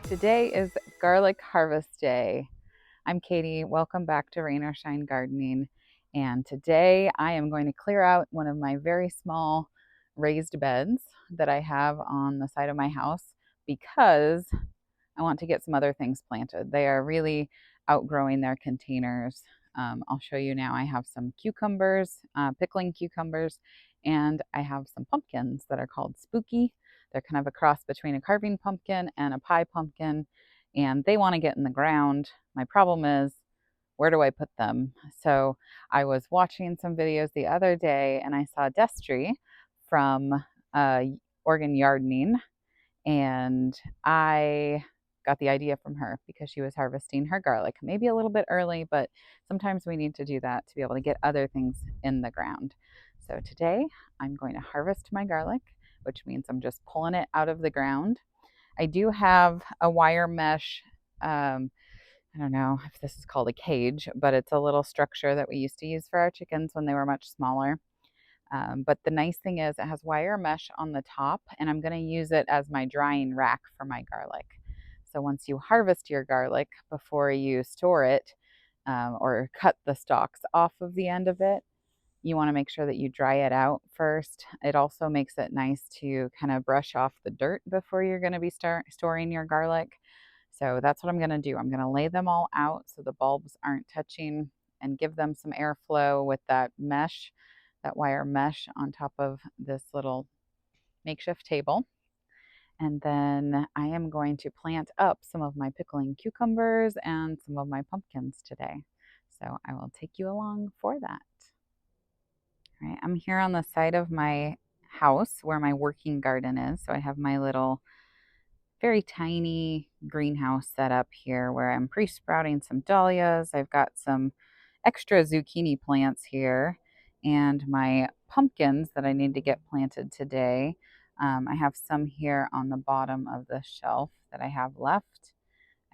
Today is garlic harvest day. I'm Katie. Welcome back to Rain or Shine Gardening. And today I am going to clear out one of my very small raised beds that I have on the side of my house because I want to get some other things planted. They are really outgrowing their containers. I'll show you now. I have some cucumbers, pickling cucumbers, and I have some pumpkins that are called Spookie. They're kind of a cross between a carving pumpkin and a pie pumpkin, and they want to get in the ground. My problem is, where do I put them? So I was watching some videos the other day, and I saw Destry from Oregon Gardening, and I got the idea from her because she was harvesting her garlic. Maybe a little bit early, but sometimes we need to do that to be able to get other things in the ground. So today I'm going to harvest my garlic, which means I'm just pulling it out of the ground. I do have a wire mesh. I don't know if this is called a cage, but it's a little structure that we used to use for our chickens when they were much smaller. But the nice thing is it has wire mesh on the top, and I'm going to use it as my drying rack for my garlic. So once you harvest your garlic, before you store it or cut the stalks off of the end of it, you want to make sure that you dry it out first. It also makes it nice to kind of brush off the dirt before you're going to be storing your garlic. So that's what I'm going to do. I'm going to lay them all out so the bulbs aren't touching and give them some airflow with that mesh, that wire mesh on top of this little makeshift table. And then I am going to plant up some of my pickling cucumbers and some of my pumpkins today. So I will take you along for that. All right, I'm here on the side of my house where my working garden is. So I have my little very tiny greenhouse set up here where I'm pre-sprouting some dahlias. I've got some extra zucchini plants here and my pumpkins that I need to get planted today. I have some here on the bottom of the shelf that I have left.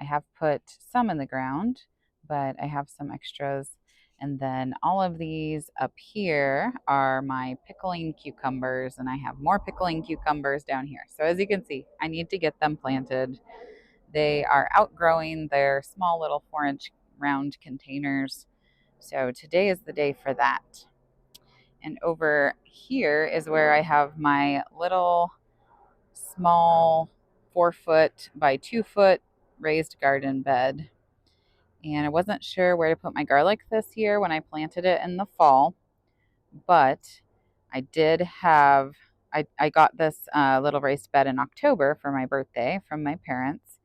I have put some in the ground, but I have some extras. And then all of these up here are my pickling cucumbers, and I have more pickling cucumbers down here. So as you can see, I need to get them planted. They are outgrowing their small little 4-inch round containers. So today is the day for that. And over here is where I have my little small 4-foot by 2-foot raised garden bed. And I wasn't sure where to put my garlic this year when I planted it in the fall, but I got this little raised bed in October for my birthday from my parents.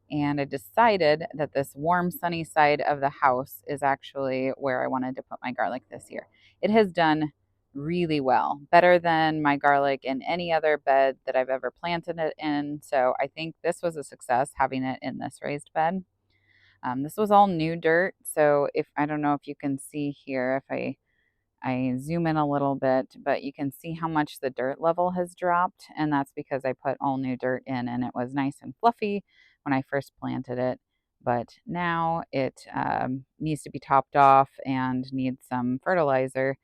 And I decided that this warm, sunny side of the house is actually where I wanted to put my garlic this year. It has done really well, better than my garlic in any other bed that I've ever planted it in. So I think this was a success having it in this raised bed. This was all new dirt. So if I don't know if you can see here, if I zoom in a little bit, but you can see how much the dirt level has dropped. And that's because I put all new dirt in and it was nice and fluffy when I first planted it. But now it needs to be topped off and needs some fertilizer,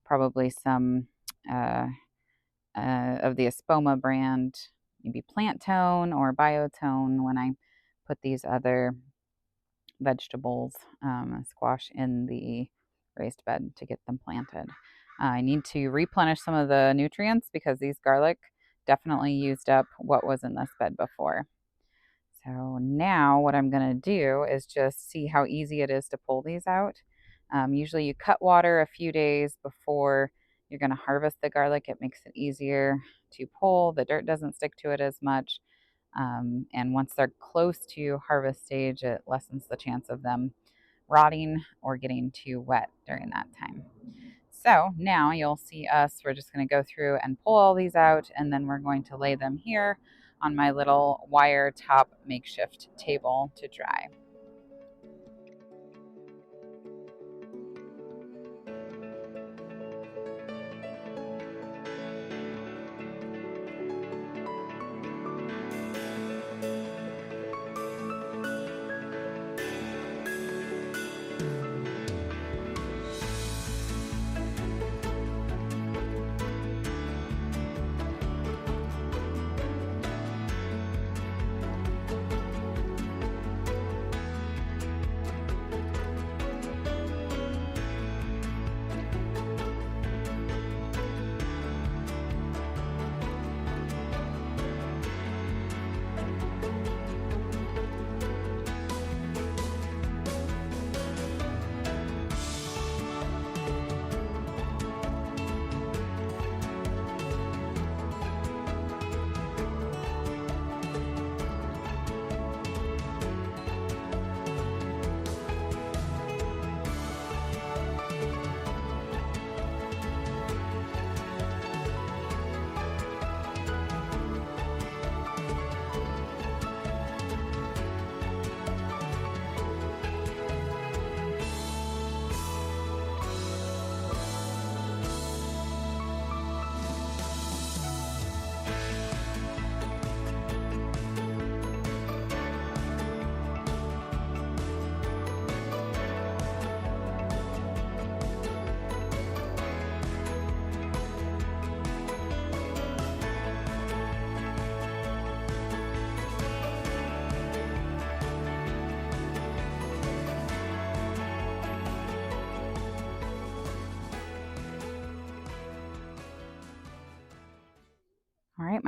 probably some of the Espoma brand, maybe Plant Tone or Biotone when I put these other vegetables, squash in the raised bed to get them planted. I need to replenish some of the nutrients because these garlic definitely used up what was in this bed before. So now what I'm going to do is just see how easy it is to pull these out. Usually you cut water a few days before you're going to harvest the garlic. It makes it easier to pull. The dirt doesn't stick to it as much. And once they're close to harvest stage, it lessens the chance of them rotting or getting too wet during that time. So now you'll see we're just going to go through and pull all these out, and then we're going to lay them here on my little wire top makeshift table to dry.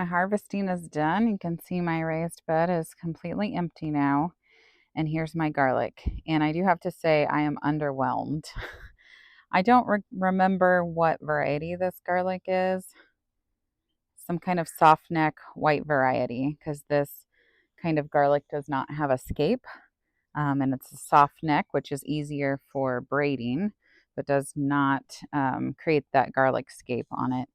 my harvesting is done. You can see my raised bed is completely empty now. And here's my garlic. And I do have to say, I am underwhelmed. I don't remember what variety this garlic is. Some kind of soft neck white variety, because this kind of garlic does not have a scape. And it's a soft neck, which is easier for braiding, but does not create that garlic scape on it.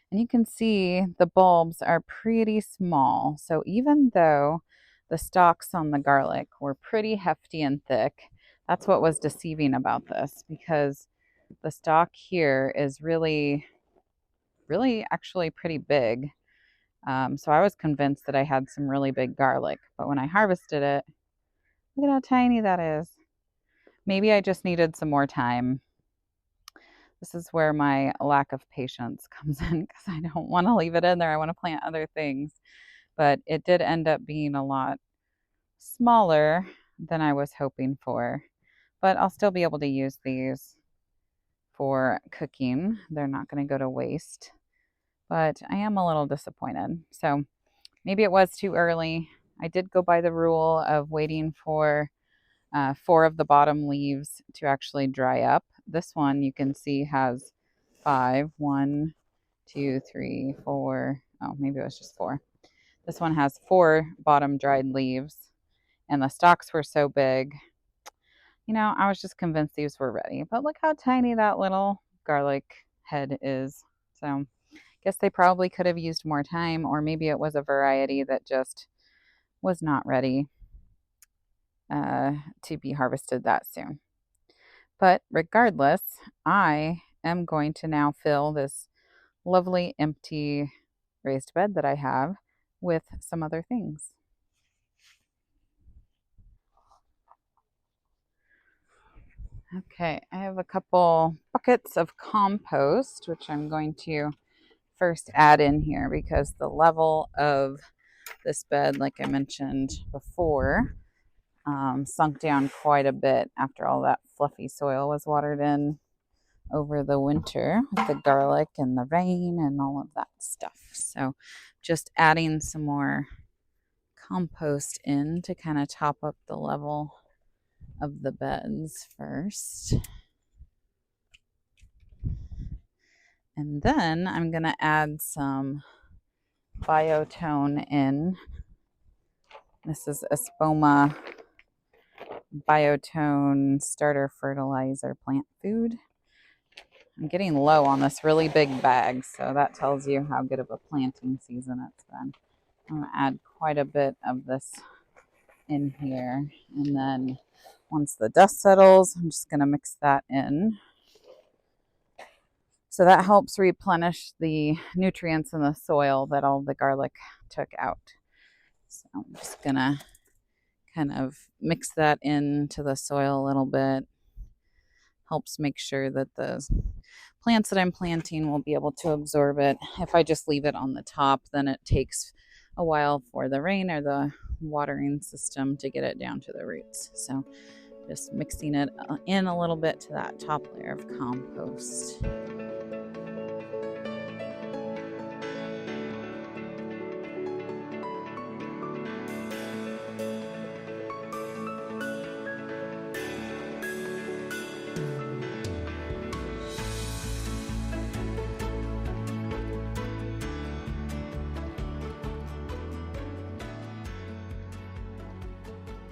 And you can see the bulbs are pretty small. So even though the stalks on the garlic were pretty hefty and thick, that's what was deceiving about this, because the stalk here is really, really actually pretty big. So I was convinced that I had some really big garlic, but when I harvested it, look at how tiny that is. Maybe I just needed some more time. This is where my lack of patience comes in, because I don't want to leave it in there. I want to plant other things. But it did end up being a lot smaller than I was hoping for. But I'll still be able to use these for cooking. They're not going to go to waste. But I am a little disappointed. So maybe it was too early. I did go by the rule of waiting for 4 of the bottom leaves to actually dry up. This one you can see has 5. 1, 2, 3, 4. Oh, maybe it was just 4. This one has 4 bottom dried leaves, and the stalks were so big. You know, I was just convinced these were ready. But look how tiny that little garlic head is. So I guess they probably could have used more time, or maybe it was a variety that just was not ready to be harvested that soon. But regardless, I am going to now fill this lovely empty raised bed that I have with some other things. Okay, I have a couple buckets of compost, which I'm going to first add in here, because the level of this bed, like I mentioned before, sunk down quite a bit after all that fluffy soil was watered in over the winter with the garlic and the rain and all of that stuff. So just adding some more compost in to kind of top up the level of the beds first. And then I'm going to add some biotone in. This is Espoma Biotone Starter Fertilizer Plant Food. I'm getting low on this really big bag, so that tells you how good of a planting season it's been. I'm going to add quite a bit of this in here, and then once the dust settles, I'm just going to mix that in. So that helps replenish the nutrients in the soil that all the garlic took out. So I'm just going to kind of mix that into the soil a little bit. Helps make sure that the plants that I'm planting will be able to absorb it. If I just leave it on the top, then it takes a while for the rain or the watering system to get it down to the roots. So just mixing it in a little bit to that top layer of compost.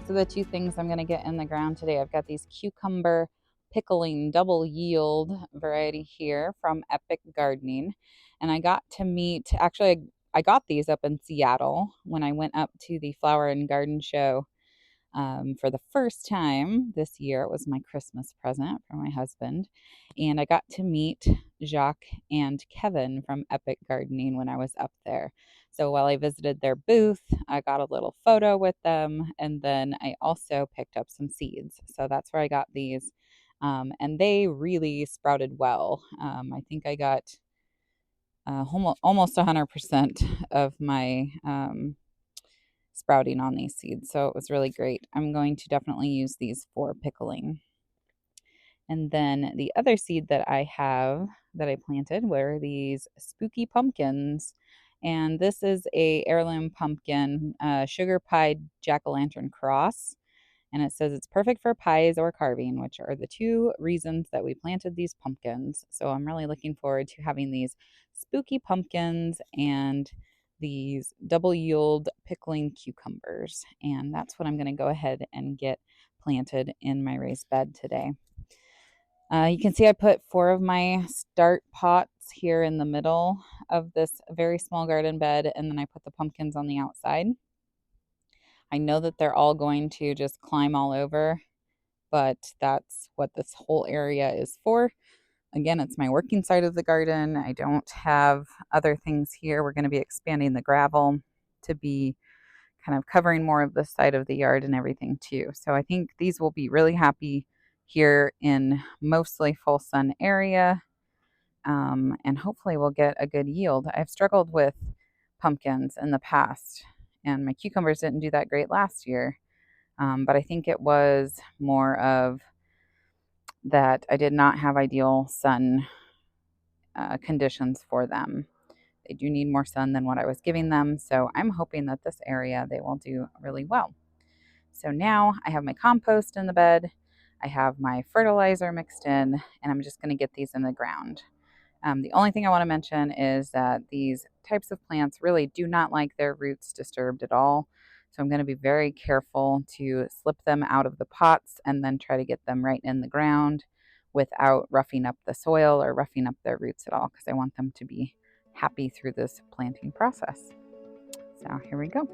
So the 2 things I'm going to get in the ground today, I've got these cucumber pickling double yield variety here from Epic Gardening. And I got to meet, actually, I got these up in Seattle when I went up to the Flower and Garden Show for the first time this year. It was my Christmas present for my husband. And I got to meet Jacques and Kevin from Epic Gardening when I was up there. So while I visited their booth, I got a little photo with them. And then I also picked up some seeds. So that's where I got these. And they really sprouted well. I think I got almost 100% of my sprouting on these seeds. So it was really great. I'm going to definitely use these for pickling. And then the other seed that I have that I planted were these spooky pumpkins. And this is a heirloom pumpkin, sugar pied jack-o'-lantern cross. And it says it's perfect for pies or carving, which are the two reasons that we planted these pumpkins. So I'm really looking forward to having these spooky pumpkins and these double yield pickling cucumbers. And that's what I'm going to go ahead and get planted in my raised bed today. You can see I put 4 of my start pots here in the middle of this very small garden bed, and then I put the pumpkins on the outside. I know that they're all going to just climb all over, but that's what this whole area is for. Again, it's my working side of the garden. I don't have other things here. We're going to be expanding the gravel to be kind of covering more of the side of the yard and everything too. So I think these will be really happy here in mostly full sun area, and hopefully we'll get a good yield. I've struggled with pumpkins in the past, and my cucumbers didn't do that great last year. But I think it was more of that I did not have ideal sun conditions for them. They do need more sun than what I was giving them. So I'm hoping that this area they will do really well. So now I have my compost in the bed. I have my fertilizer mixed in, and I'm just going to get these in the ground. The only thing I want to mention is that these types of plants really do not like their roots disturbed at all. So I'm going to be very careful to slip them out of the pots and then try to get them right in the ground without roughing up the soil or roughing up their roots at all, because I want them to be happy through this planting process. So here we go.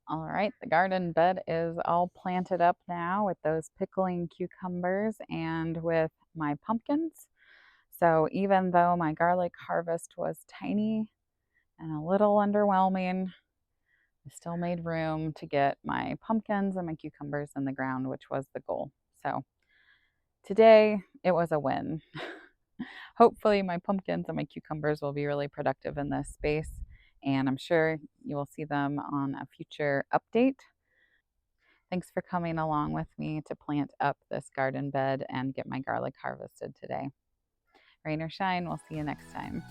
All right, the garden bed is all planted up now with those pickling cucumbers and with my pumpkins. So even though my garlic harvest was tiny and a little underwhelming, I still made room to get my pumpkins and my cucumbers in the ground, which was the goal. So today it was a win. Hopefully my pumpkins and my cucumbers will be really productive in this space, and I'm sure you will see them on a future update. Thanks for coming along with me to plant up this garden bed and get my garlic harvested today. Rain or shine, we'll see you next time.